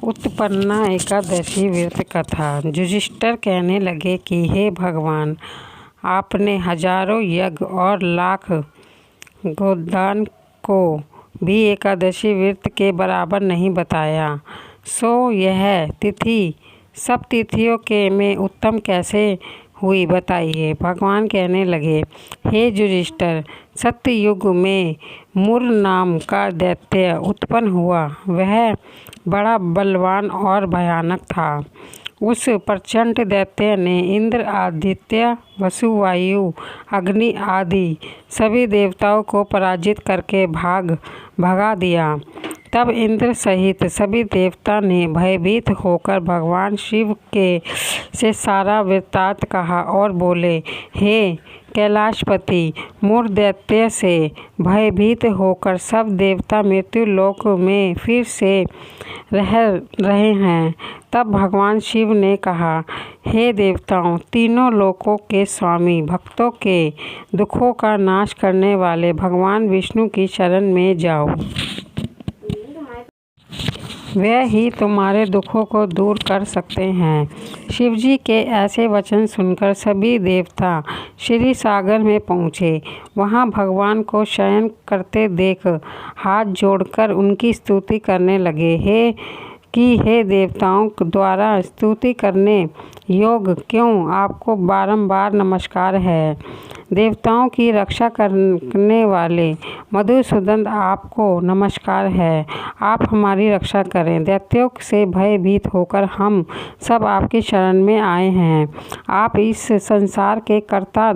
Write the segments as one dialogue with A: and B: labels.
A: उत्पन्ना एकादशी व्रत कथा। युधिष्ठिर कहने लगे कि हे भगवान, आपने हजारों यज्ञ और लाख गोदान को भी एकादशी व्रत के बराबर नहीं बताया, सो यह तिथि सब तिथियों के में उत्तम कैसे हुई, बताइए। भगवान कहने लगे, हे युधिष्ठिर, सत्ययुग में मुर नाम का दैत्य उत्पन्न हुआ। वह बड़ा बलवान और भयानक था। उस प्रचंड दैत्य ने इंद्र, आदित्य, वसु, वायु, अग्नि आदि सभी देवताओं को पराजित करके भगा दिया। तब इंद्र सहित सभी देवता ने भयभीत होकर भगवान शिव से सारा वृत्तांत कहा और बोले, हे कैलाशपति, मुर दैत्य से भयभीत होकर सब देवता मृत्यु लोक में फिर से रह रहे हैं। तब भगवान शिव ने कहा, हे देवताओं, तीनों लोकों के स्वामी, भक्तों के दुखों का नाश करने वाले भगवान विष्णु की शरण में जाओ। वे ही तुम्हारे दुखों को दूर कर सकते हैं। शिवजी के ऐसे वचन सुनकर सभी देवता क्षीर सागर में पहुँचे। वहाँ भगवान को शयन करते देख हाथ जोड़कर उनकी स्तुति करने लगे। हे देवताओं द्वारा स्तुति करने योग्य, क्यों आपको बारंबार नमस्कार है। देवताओं की रक्षा करने वाले मधुसूदन, आपको नमस्कार है। आप हमारी रक्षा करें। दैत्यों से भयभीत होकर हम सब आपकी शरण में आए हैं। आप इस संसार के कर्ता,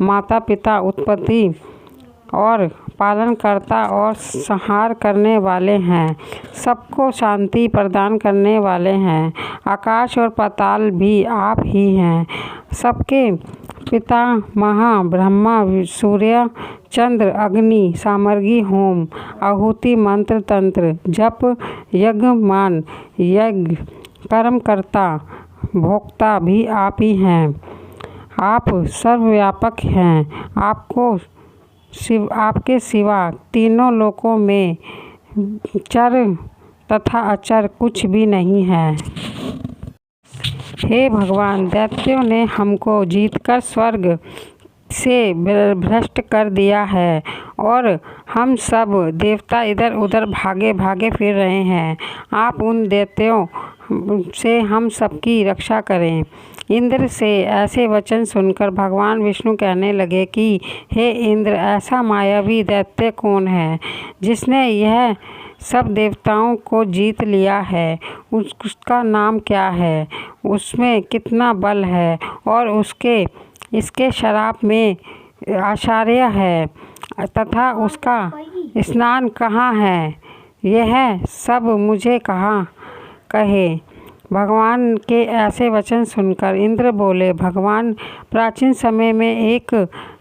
A: माता पिता, उत्पत्ति और पालनकर्ता और संहार करने वाले हैं। सबको शांति प्रदान करने वाले हैं। आकाश और पाताल भी आप ही हैं। सबके पिता ब्रह्मा, सूर्य, चंद्र, अग्नि, सामग्री, होम, आहुति, मंत्र, तंत्र, जप, यज्ञमान, यज्ञ कर्मकर्ता, भोक्ता भी आप ही हैं। आप सर्वव्यापक हैं। आपके सिवा तीनों लोकों में चर तथा अचर कुछ भी नहीं है। हे भगवान, दैत्यों ने हमको जीतकर स्वर्ग से भ्रष्ट कर दिया है और हम सब देवता इधर उधर भागे फिर रहे हैं। आप उन दैत्यों से हम सबकी रक्षा करें। इंद्र से ऐसे वचन सुनकर भगवान विष्णु कहने लगे कि हे इंद्र, ऐसा मायावी दैत्य कौन है जिसने यह सब देवताओं को जीत लिया है। उसका नाम क्या है, उसमें कितना बल है और इसके श्राप में आश्चर्य है तथा उसका स्नान कहाँ है, यह सब मुझे कहे। भगवान के ऐसे वचन सुनकर इंद्र बोले, भगवान, प्राचीन समय में एक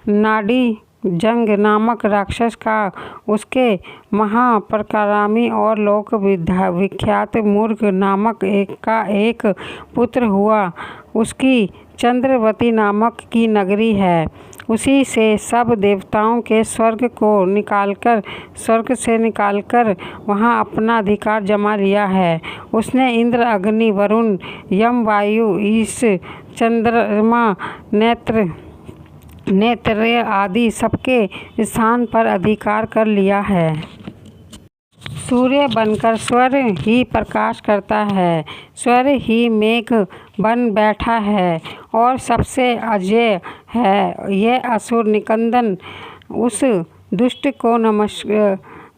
A: नाड़ी जंग नामक राक्षस का उसके महापराक्रमी और लोक विख्यात मूर्ख नामक एक पुत्र हुआ। उसकी चंद्रवती नामक की नगरी है। उसी से सब देवताओं के स्वर्ग से निकालकर वहाँ अपना अधिकार जमा लिया है। उसने इंद्र, अग्नि, वरुण, यम, वायु, ईश, चंद्रमा, नेत्र आदि सबके स्थान पर अधिकार कर लिया है। सूर्य बनकर स्वर्ण ही प्रकाश करता है, स्वर्ण ही मेघ बन बैठा है और सबसे अजेय है। यह असुर निकंदन उस दुष्ट को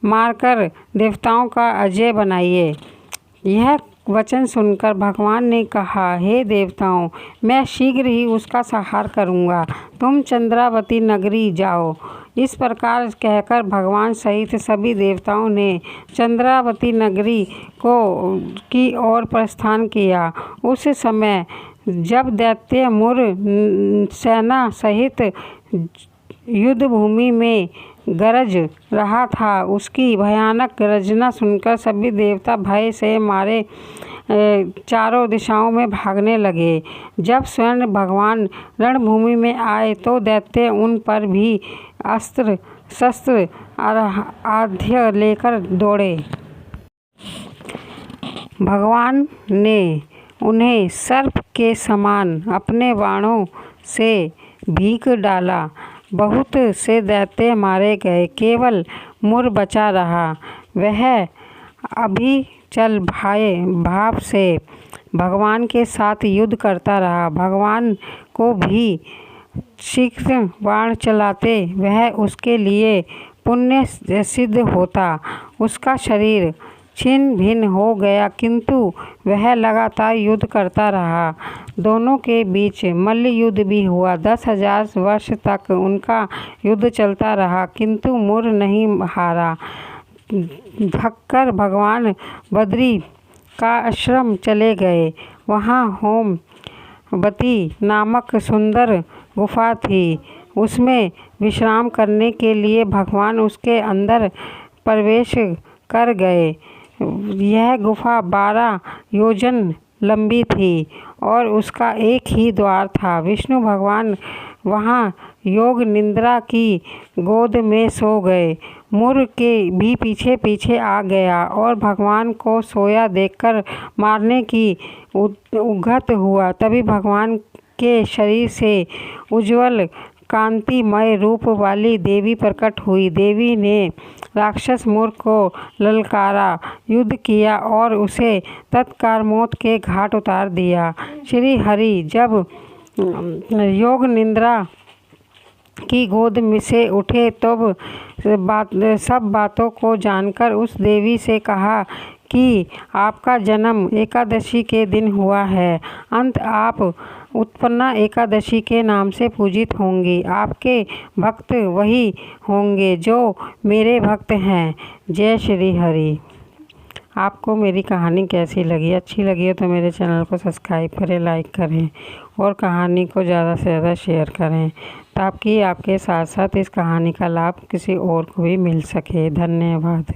A: मारकर देवताओं का अजेय बनाइए। यह वचन सुनकर भगवान ने कहा, हे देवताओं, मैं शीघ्र ही उसका संहार करूँगा। तुम चंद्रावती नगरी जाओ। इस प्रकार कहकर भगवान सहित सभी देवताओं ने चंद्रावती नगरी की ओर प्रस्थान किया। उस समय जब दैत्य मुर सेना सहित युद्ध भूमि में गरज रहा था, उसकी भयानक गर्जना सुनकर सभी देवता भय से मारे चारों दिशाओं में भागने लगे। जब स्वयं भगवान रणभूमि में आए तो दैत्य उन पर भी अस्त्र शस्त्र आयुध लेकर दौड़े। भगवान ने उन्हें सर्प के समान अपने बाणों से भीग डाला। बहुत से दैत्य मारे गए, केवल मुर बचा रहा। वह अभी चल भाव से भगवान के साथ युद्ध करता रहा। भगवान को भी शीघ्र बाण चलाते वह उसके लिए पुण्य सिद्ध होता। उसका शरीर छिन्न भिन्न हो गया, किंतु वह लगातार युद्ध करता रहा। दोनों के बीच मल्ल युद्ध भी हुआ। 10,000 वर्ष तक उनका युद्ध चलता रहा, किंतु मुर नहीं हारा। थककर भगवान बद्री का आश्रम चले गए। वहाँ होमवती नामक सुंदर गुफा थी। उसमें विश्राम करने के लिए भगवान उसके अंदर प्रवेश कर गए। यह गुफा 12 योजन लंबी थी और उसका एक ही द्वार था। विष्णु भगवान वहाँ योग निद्रा की गोद में सो गए। मुर के भी पीछे पीछे आ गया और भगवान को सोया देखकर मारने की उद्यत हुआ। तभी भगवान के शरीर से उज्जवल कांतिमय रूप वाली देवी प्रकट हुई। देवी ने राक्षस मुर को ललकारा, युद्ध किया और उसे तत्काल मौत के घाट उतार दिया। श्री हरि जब योग निद्रा की गोद में से उठे तब सब बातों को जानकर उस देवी से कहा कि आपका जन्म एकादशी के दिन हुआ है। अंत आप उत्पन्ना एकादशी के नाम से पूजित होंगी। आपके भक्त वही होंगे जो मेरे भक्त हैं। जय श्री हरि। आपको मेरी कहानी कैसी लगी? अच्छी लगी हो तो मेरे चैनल को सब्सक्राइब करें, लाइक करें और कहानी को ज़्यादा से ज़्यादा शेयर करें, ताकि आपके साथ साथ इस कहानी का लाभ किसी और को भी मिल सके। धन्यवाद।